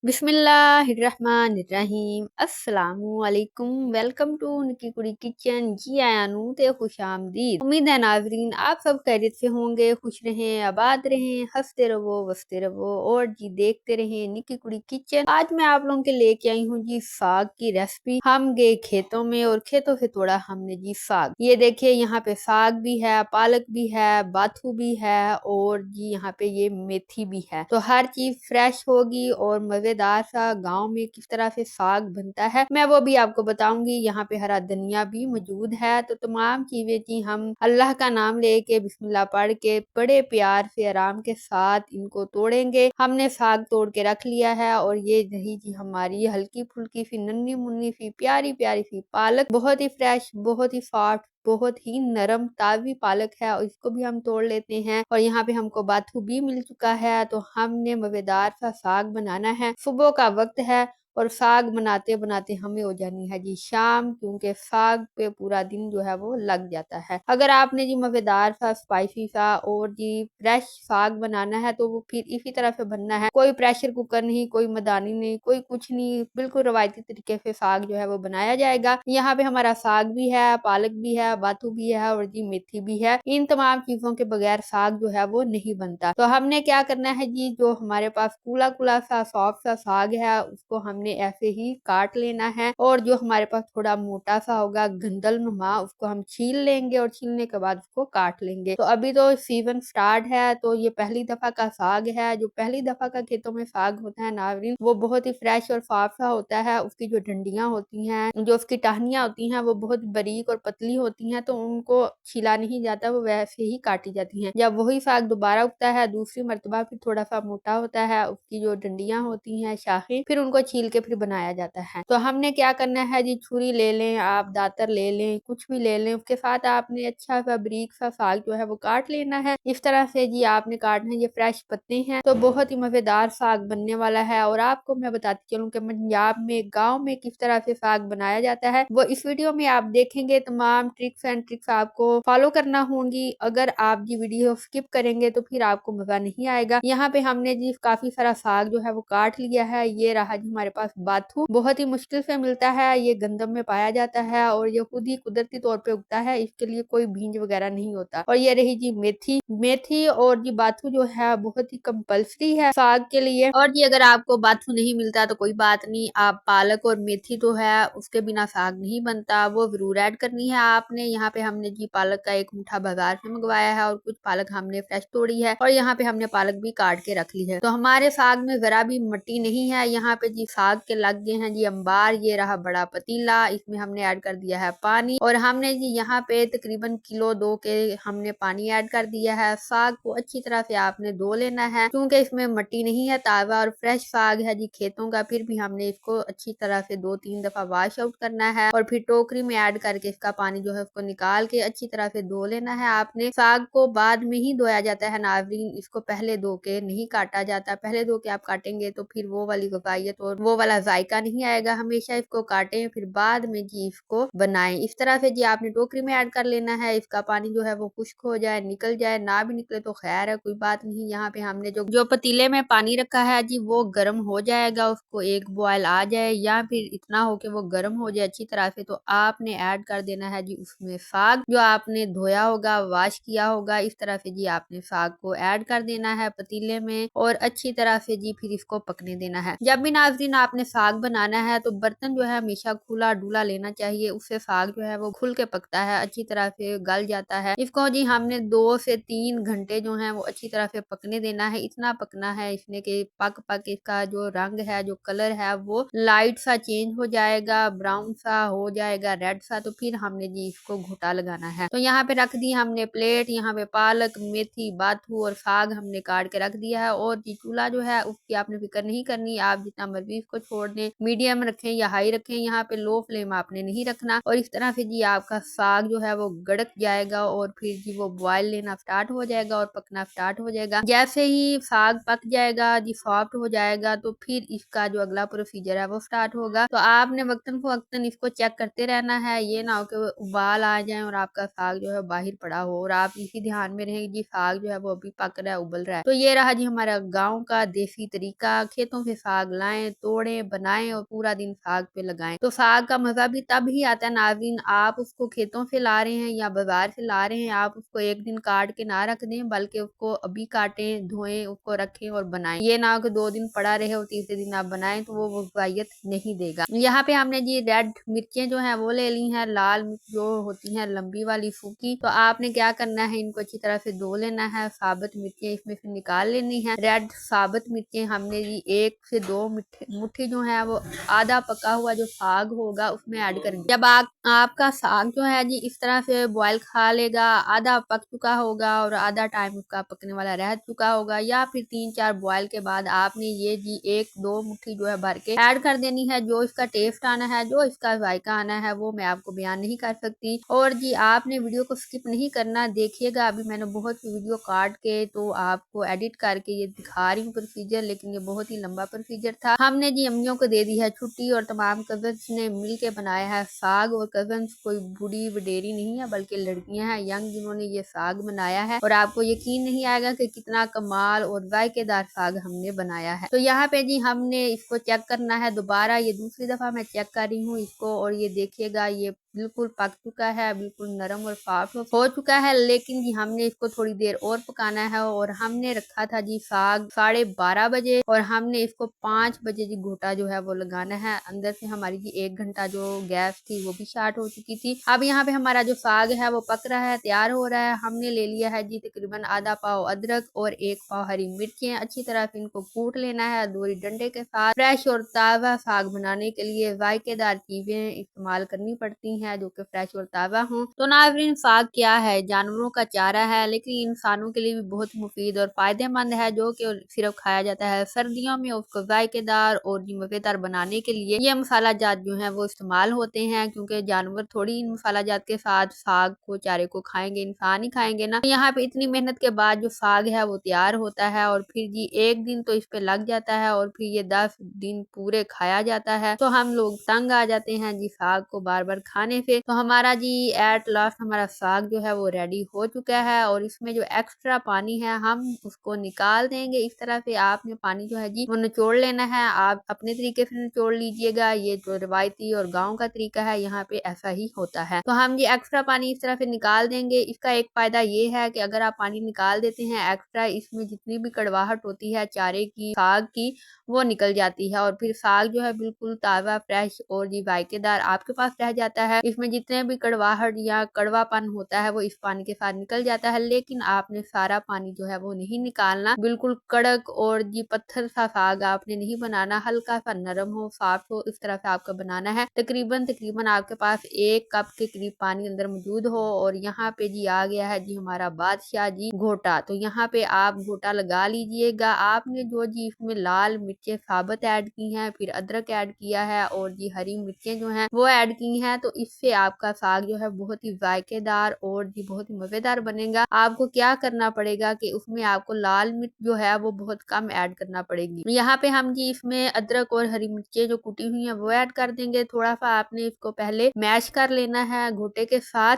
बिस्मिल्लाहिर्रहमानिर्रहीम अस्सलामुअलैकुम। Welcome to निकी कुड़ी किचन। जी आयानू ते खुश आमदीद। उम्मीद है नाजरीन आप सब खैरियत से होंगे, खुश रहें, आबाद रहें, हंसते रहो वसते रहो और जी देखते रहें निकी कुड़ी किचन। आज मैं आप लोगों के लेके आई हूँ जी साग की रेसिपी। हम गए खेतों में और खेतों से तोड़ा हमने जी साग। ये देखिए यहाँ पे साग भी है, पालक भी है, बाथू भी है और जी यहाँ पे ये मेथी भी है। तो हर चीज फ्रेश होगी और मजेदार सा गांव में किस तरह से साग बनता है मैं वो भी आपको बताऊंगी। यहाँ पे हरा धनिया भी मौजूद है। तो तमाम चीजें जी हम अल्लाह का नाम लेके बिस्मिल्लाह पढ़ के बड़े प्यार से आराम के साथ इनको तोड़ेंगे। हमने साग तोड़ के रख लिया है और ये रही जी हमारी हल्की फुल्की सी नन्ही मुन्नी सी प्यारी प्यारी सी पालक, बहुत ही फ्रेश, बहुत ही सॉफ्ट, बहुत ही नरम ताज़ी पालक है और इसको भी हम तोड़ लेते हैं। और यहाँ पे हमको बाथू भी मिल चुका है। तो हमने मजेदार सा साग बनाना है। सुबह का वक्त है और साग बनाते बनाते हमें हो जानी है जी शाम, क्योंकि साग पे पूरा दिन जो है वो लग जाता है। अगर आपने जी मजेदार सा स्पाइसी सा और जी फ्रेश साग बनाना है तो वो फिर इसी तरह से बनना है। कोई प्रेशर कुकर नहीं, कोई मदानी नहीं, कोई कुछ नहीं, बिल्कुल रवायती तरीके से साग जो है वो बनाया जाएगा। यहाँ पे हमारा साग भी है, पालक भी है, बाथू भी है और जी मेथी भी है। इन तमाम चीजों के बगैर साग जो है वो नहीं बनता। तो हमने क्या करना है जी, जो हमारे पास कूला कूला सा सॉफ्ट सा साग है उसको हमने ऐसे ही काट लेना है और जो हमारे पास थोड़ा मोटा सा होगा गंदल नुमा उसको हम छील लेंगे और छीलने के बाद उसको काट लेंगे। तो अभी तो सीजन स्टार्ट है तो ये पहली दफा का साग है। जो पहली दफा का खेतों में साग होता है नाजरीन, वो बहुत ही फ्रेश और साफ सा होता है। उसकी जो डंडियां होती हैं, जो उसकी टहनियां होती हैं, वो बहुत बारीक और पतली होती हैं। तो उनको छिला नहीं जाता, वो वैसे ही काटी जाती हैं। जब वही साग दोबारा उगता है दूसरी मरतबा फिर थोड़ा सा मोटा होता है, उसकी जो डंडियां होती हैं शाखें, फिर उनको छील के फिर बनाया जाता है। तो हमने क्या करना है जी, छुरी ले लें, आप दातर ले लें, कुछ भी ले लें, उसके साथ आपने अच्छा सा बारीक सा साग जो है वो काट लेना है। इस तरह से जी आपने काटना है। ये फ्रेश पत्ते हैं तो बहुत ही मजेदार साग बनने वाला है। और आपको मैं बताती चलूं कि पंजाब में गांव में किस तरह से साग बनाया जाता है वो इस वीडियो में आप देखेंगे। तमाम ट्रिक्स एंड ट्रिक्स आपको फॉलो करना होंगी। अगर आप जी वीडियो स्किप करेंगे तो फिर आपको मजा नहीं आएगा। यहाँ पे हमने जी काफी सारा साग जो है वो काट लिया है। ये रहा जी हमारे पास बाथू, बहुत ही मुश्किल से मिलता है, ये गंदम में पाया जाता है और ये खुद ही कुदरती तौर पे उगता है, इसके लिए कोई बीज वगैरह नहीं होता। और ये रही जी मेथी, मेथी और जी बाथू जो है बहुत ही कंपल्सरी है साग के लिए। और जी अगर आपको बाथू नहीं मिलता तो कोई बात नहीं, आप पालक और मेथी तो है उसके बिना साग नहीं बनता, वो जरूर ऐड करनी है आपने। यहाँ पे हमने जी पालक का एक मुठ्ठा बाजार से मंगवाया है और कुछ पालक हमने फ्रेश तोड़ी है और यहाँ पे हमने पालक भी काट के रख ली है। तो हमारे साग में जरा भी मिट्टी नहीं है। यहाँ पे जी साग के लग गए हैं जी अंबार। ये रहा बड़ा पतीला, इसमें हमने ऐड कर दिया है पानी और हमने जी यहाँ पे तकरीबन किलो 2 के हमने पानी ऐड कर दिया है। साग को अच्छी तरह से आपने धो लेना है क्योंकि इसमें मिट्टी नहीं है, ताजा और फ्रेश साग है जी खेतों का। फिर भी हमने इसको अच्छी तरह से 2-3 दफा वॉश आउट करना है और फिर टोकरी में ऐड करके इसका पानी जो है उसको निकाल के अच्छी तरह से धो लेना है आपने। साग को बाद में ही धोया जाता है नाजरीन, इसको पहले धो के नहीं काटा जाता। पहले धो के आप काटेंगे तो फिर वो वाली गफायत और वो वाला जायका नहीं आएगा। हमेशा इसको काटें फिर बाद में जी इसको बनाएं। इस तरह से जी आपने टोकरी में ऐड कर लेना है। इसका पानी जो है वो खुश्क हो जाए, निकल जाए, ना भी निकले तो खैर है, कोई बात नहीं। यहाँ पे हमने जो पतीले में पानी रखा है जी वो गर्म हो जाएगा, उसको एक बॉयल आ जाए या फिर इतना हो कि वो गर्म हो जाए अच्छी तरह से, तो आपने ऐड कर देना है जी उसमें साग जो आपने धोया होगा, वॉश किया होगा। इस तरह से जी आपने साग को ऐड कर देना है पतीले में और अच्छी तरह से जी फिर इसको पकने देना है। जब भी नाज़रीन आपने साग बनाना है तो बर्तन जो है हमेशा खुला डुला लेना चाहिए, उससे साग जो है वो खुल के पकता है, अच्छी तरह से गल जाता है। इसको जी हमने 2 से 3 घंटे जो है वो अच्छी तरह से पकने देना है। इतना पकना है इसने कि पक पक इसका जो रंग है, जो कलर है वो लाइट सा चेंज हो जाएगा, ब्राउन सा हो जाएगा, रेड सा। तो फिर हमने जी इसको घोटा लगाना है। तो यहाँ पे रख दी हमने प्लेट, यहाँ पे पालक, मेथी, बाथू और साग हमने काट के रख दिया है। और जी चूल्हा जो है उसकी आपने फिक्र नहीं करनी, आप जितना मर्जी इसको छोड़ दें, मीडियम रखें या हाई रखें, यहाँ पे लो फ्लेम आपने नहीं रखना। और इस तरह से जी आपका साग जो है वो गड़क जाएगा और फिर जी वो बॉयल लेना स्टार्ट हो जाएगा और पकना स्टार्ट हो जाएगा। जैसे ही साग पक जाएगा जी, सॉफ्ट हो जाएगा, तो फिर इसका जो अगला प्रोसीजर है वो स्टार्ट होगा। तो आपने वक्तन फवक्तन इसको चेक करते रहना है, ये ना हो कि उबाल आ जाए और आपका साग जो है बाहर पड़ा हो, और आप इसी ध्यान में रहेंगे जी साग जो है वो अभी पक रहा है, उबल रहा है। तो ये रहा जी हमारा गाँव का देसी तरीका, खेतों से साग लाएं, तोड़ें, बनाएं और पूरा दिन साग पे लगाएं। तो साग का मजा भी तब ही आता है नाज़रीन, आप उसको खेतों से ला रहे हैं या बाजार से ला रहे हैं, आप उसको एक दिन काट के ना रख दें, बल्कि उसको अभी काटें, धोएं, उसको रखें और बनाएं। ये ना हो कि 2 दिन पड़ा रहे और तीसरे दिन आप बनाएं तो वो वाहियत नहीं देगा। यहाँ पे हमने जी रेड मिर्चें जो है वो ले ली हैं, लाल मिर्च जो होती है लंबी वाली सूखी। तो आपने क्या करना है, इनको अच्छी तरह से धो लेना है, साबुत मिर्चें इसमें से निकाल लेनी है। रेड साबुत मिर्चें हमने जी 1 से 2 मुट्ठी जो है वो आधा पका हुआ जो साग होगा उसमें ऐड करेंगे। जब आपका साग जो है जी इस तरह से बॉयल खा लेगा, आधा पक चुका होगा और आधा टाइम उसका पकने वाला रह चुका होगा, या फिर 3-4 बॉयल के बाद आपने ये जी 1-2 मुट्ठी जो है भर के ऐड कर देनी है। जो इसका टेस्ट आना है, जो इसका जायका आना है वो मैं आपको बयान नहीं कर सकती। और जी आपने वीडियो को स्किप नहीं करना, देखिएगा अभी मैंने बहुत सी वीडियो काट के तो आपको एडिट करके ये दिखा रही हूँ प्रोसीजर, लेकिन ये बहुत ही लंबा प्रोसीजर था। हमने जी अम्मियों को दे दी है छुट्टी और तमाम कजन्स ने मिल के बनाया है साग। और कजन्स कोई बूढ़ी वडेरी नहीं है बल्कि लड़कियां हैं यंग, जिन्होंने ये साग बनाया है, और आपको यकीन नहीं आएगा कि कितना कमाल और जायकेदार साग हमने बनाया है। तो यहाँ पे जी हमने इसको चेक करना है दोबारा, ये दूसरी दफा मैं चेक कर रही हूँ इसको, और ये देखिएगा ये बिल्कुल पक चुका है, बिल्कुल नरम और साफ हो चुका है। लेकिन जी हमने इसको थोड़ी देर और पकाना है, और हमने रखा था जी साग 12:30 बजे, और हमने इसको 5 बजे जी घोटा जो है वो लगाना है। अंदर से हमारी जी 1 घंटा जो गैस थी वो भी स्टार्ट हो चुकी थी। अब यहाँ पे हमारा जो साग है वो पक रहा है, तैयार हो रहा है। हमने ले लिया है जी तकरीबन आधा पाव अदरक और 1 पाव हरी मिर्चें, अच्छी तरह से इनको कूट लेना है दोरी डंडे के साथ। फ्रेश और ताज़ा साग बनाने के लिए जायकेदार चीजें इस्तेमाल करनी पड़ती हैं जो कि फ्रेश और ताज़ा हों। तो नाज़रीन साग क्या है, जानवरों का चारा है, लेकिन इंसानों के लिए भी बहुत मुफीद और फायदेमंद है, जो कि सिर्फ खाया जाता है सर्दियों में। उसको जायकेदार और मज़ेदार बनाने के लिए ये मसाला जात जो है वो इस्तेमाल होते हैं, क्योंकि जानवर थोड़ी इन मसाला जात के साथ साग को चारे को खाएंगे, इंसान ही खाएंगे ना। तो यहाँ पे इतनी मेहनत के बाद जो साग है वो तैयार होता है, और फिर जी 1 दिन तो इस पे लग जाता है और फिर ये 10 दिन पूरे खाया जाता है। तो हम लोग तंग आ जाते हैं जी साग को बार बार खाने से। तो हमारा जी एट लास्ट हमारा साग जो है वो रेडी हो चुका है, और इसमें जो एक्स्ट्रा पानी है हम उसको निकाल देंगे। इस तरह से आपने पानी जो है जी वो निचोड़ लेना है, आप अपने तरीके से निचोड़ लीजिएगा। ये जो रिवायती और गाँव का तरीका है यहाँ पे ऐसा ही होता है। तो हम जी एक्स्ट्रा पानी इस तरह से निकाल देंगे। इसका एक फायदा ये है कि अगर आप पानी निकाल देते हैं एक्स्ट्रा, इसमें जितनी भी कड़वाहट होती है चारे की, साग की, वो निकल जाती है, और फिर साग जो है बिल्कुल ताज़ा फ्रेश और जी जायकेदार आपके पास रह जाता है। इसमें जितने भी कड़वाहट या कड़वापन होता है वो इस पानी के साथ निकल जाता है। लेकिन आपने सारा पानी जो है वो नहीं निकालना, बिल्कुल कड़क और जी पत्थर सा साग आपने नहीं बनाना, हल्का सा नरम हो, साफ हो, इस तरह से आपका बनाना है। तकरीबन आपके पास 1 कप के करीब पानी अंदर मौजूद हो, और यहाँ पे जी आ गया है जी हमारा बादशाह जी घोटा। तो यहाँ पे आप घोटा लगा लीजिएगा। आपने जो जी इसमें लाल मिर्चें साबुत ऐड की हैं, फिर अदरक ऐड किया है, और जी हरी मिर्चें जो हैं वो ऐड की हैं, तो इससे आपका साग जो है बहुत ही जायकेदार और जी बहुत ही मजेदार बनेगा। आपको क्या करना पड़ेगा कि उसमें आपको लाल मिर्च जो है वो बहुत कम ऐड करना पड़ेगी। यहाँ पे हम जी इसमें अदरक और हरी मिर्चें जो कुटी हुई हैं वो ऐड कर देंगे। थोड़ा सा आपने इसको पहले मैश कर लेना है घोटे के साथ।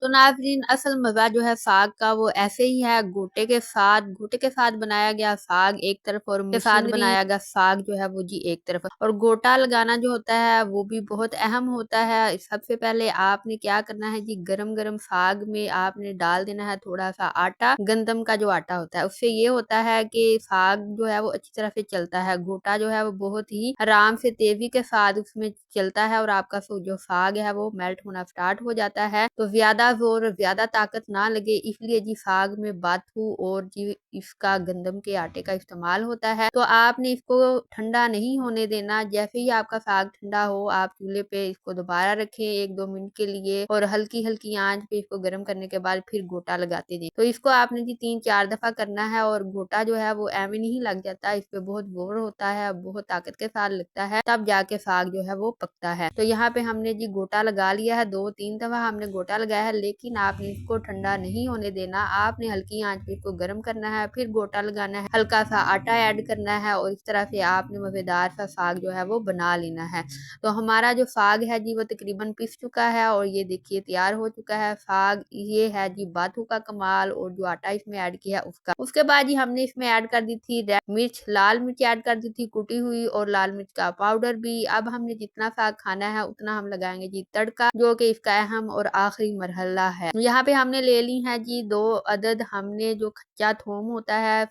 तो नाज़रीन असल मज़ा जो है साग का वो ऐसे ही है, घोटे के साथ बनाया गया साग एक तरफ और के साथ बनाया गया साग जो है वो जी एक तरफ। और गोटा लगाना जो होता है वो भी बहुत अहम होता है। सबसे पहले आपने क्या करना है जी, गरम गरम साग में आपने डाल देना है थोड़ा सा आटा, गंदम का जो आटा होता है, उससे ये होता है कि साग जो है वो अच्छी तरह से चलता है। गोटा जो है वो बहुत ही आराम से तेजी के साथ उसमें चलता है, और आपका जो साग है वो मेल्ट होना स्टार्ट हो जाता है। तो ज्यादा जोर, ज्यादा ताकत ना लगे, इसलिए जी साग में बाथू और जी इसका गंदम के आटे का इस्तेमाल होता है। तो आपने इसको ठंडा नहीं होने देना। जैसे ही आपका साग ठंडा हो, आप चूल्हे पे इसको दोबारा रखें 1-2 मिनट के लिए और हल्की हल्की आंच पे इसको गर्म करने के बाद फिर गोटा लगाते जाएं। तो इसको आपने जी 3-4 दफा करना है और गोटा जो है वो एवं नहीं लग जाता, इस पे बहुत जोर होता है, बहुत ताकत के साथ लगता है, तब जाके साग जो है वो पकता है। तो यहाँ पे हमने जी गोटा लगा लिया है, 2-3 दफा हमने गोटा लगाया है, लेकिन आपने इसको ठंडा नहीं होने देना। आपने हल्की आंच पे इसको गर्म करना है, फिर गोटा लगाना है, हल्का सा आटा ऐड करना है और इस तरह से आपने मजेदार सा साग जो है वो बना लेना है। तो हमारा जो साग है जी वो तकरीबन पिस चुका है और ये देखिए तैयार हो चुका है साग। ये है जी बाथू का कमाल, और जो आटा इसमें ऐड किया उसका। उसके बाद जी हमने इसमें ऐड कर दी थी रेड मिर्च, लाल मिर्च ऐड कर दी थी कुटी हुई, और लाल मिर्च का पाउडर भी। अब हमने जितना साग खाना है उतना हम लगाएंगे जी तड़का, जो कि इसका अहम और आखिरी मरहला है। यहाँ पे हमने ले ली है जी 2 अदद, हमने जो कच्चा थोम होता है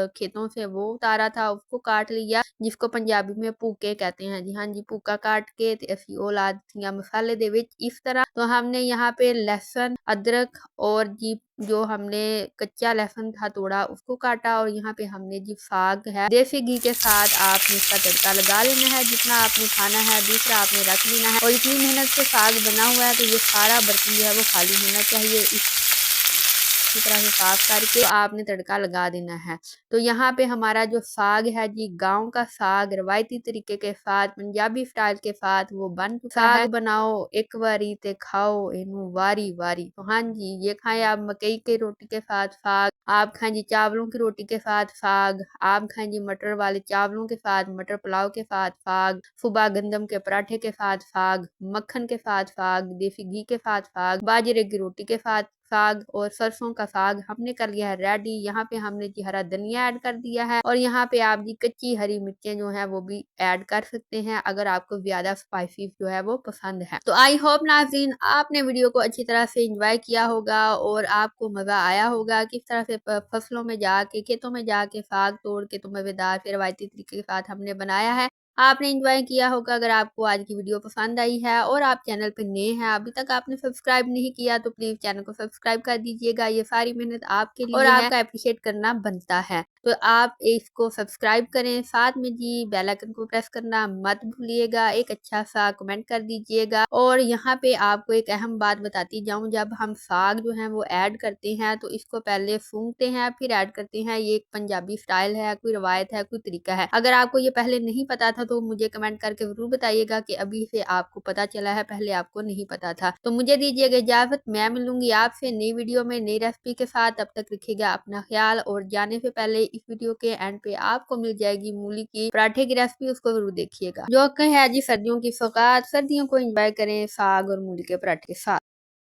खेतों से वो उतारा था, उसको काट लिया, जिसको पंजाबी में भूके कहते हैं जी। हाँ जी, भूका काट के ते असी ਉਹ ਲਾ ਦਿੱਤੀਆਂ मसाले दे विच इस तरह। तो हमने यहाँ पे लहसुन, अदरक और जी जो हमने कच्चा लहसुन था तोड़ा उसको काटा, और यहाँ पे हमने जी साग है देसी घी के साथ आपने इसका तड़का लगा लेना है, जितना आपने खाना है दूसरा आपने रख लेना है। और इतनी मेहनत से साग बना हुआ है तो ये सारा बर्तन जो है वो खाली होना चाहिए। इसी तरह से साफ करके तो आपने तड़का लगा देना है। तो यहाँ पे हमारा जो साग है जी, गांव का साग रवायती तरीके के साथ, पंजाबी स्टाइल के साथ वो बन चुका है। साग बनाओ एक बारी ते खाओ इनू वारी वारी। तो हाँ जी, ये खाएं आप मकई की रोटी के साथ साग, आप खाएं जी चावलों की रोटी के साथ साग, आप खाएं जी मटर वाले चावलों के साथ, मटर पुलाव के साथ साग, सुबह गंदम के पराठे के साथ साग, मक्खन के साथ साग, देसी घी के साथ साग, बाजरे की रोटी के साथ साग, और सरसों का साग हमने कर लिया है रेडी। यहाँ पे हमने जी हरा धनिया ऐड कर दिया है, और यहाँ पे आप जी कच्ची हरी मिर्चें जो है वो भी ऐड कर सकते हैं अगर आपको ज्यादा स्पाइसी जो है वो पसंद है। तो आई होप नाज़रीन आपने वीडियो को अच्छी तरह से एंजॉय किया होगा और आपको मजा आया होगा किस तरह से फसलों में जाके, खेतों में जाके साग तोड़ के तो मजेदार से रवायती तरीके के साथ हमने बनाया है। आपने एंजॉय किया होगा। अगर आपको आज की वीडियो पसंद आई है और आप चैनल पर नए हैं, अभी तक आपने सब्सक्राइब नहीं किया, तो प्लीज चैनल को सब्सक्राइब कर दीजिएगा। ये सारी मेहनत आपके लिए और आपका अप्रिशिएट करना बनता है, तो आप इसको सब्सक्राइब करें। साथ में जी बेल आइकन को प्रेस करना मत भूलिएगा। एक अच्छा सा कमेंट कर दीजिएगा। और यहाँ पे आपको एक अहम बात बताती जाऊं, जब हम साग जो है वो ऐड करते हैं तो इसको पहले सूंघते हैं फिर ऐड करते हैं। ये एक पंजाबी स्टाइल है, कोई रवायत है, कोई तरीका है। अगर आपको ये पहले नहीं पता था तो मुझे कमेंट करके जरूर बताइएगा कि अभी से आपको पता चला है, पहले आपको नहीं पता था। तो मुझे दीजिएगा इजाजत, मैं मिलूंगी आपसे नई वीडियो में नई रेसिपी के साथ। तब तक रखिएगा अपना ख्याल, और जाने से पहले इस वीडियो के एंड पे आपको मिल जाएगी मूली की पराठे की रेसिपी, उसको जरूर देखिएगा। जो है जी सर्दियों की सौगात, सर्दियों को एंजॉय करें साग और मूली के पराठे के साथ।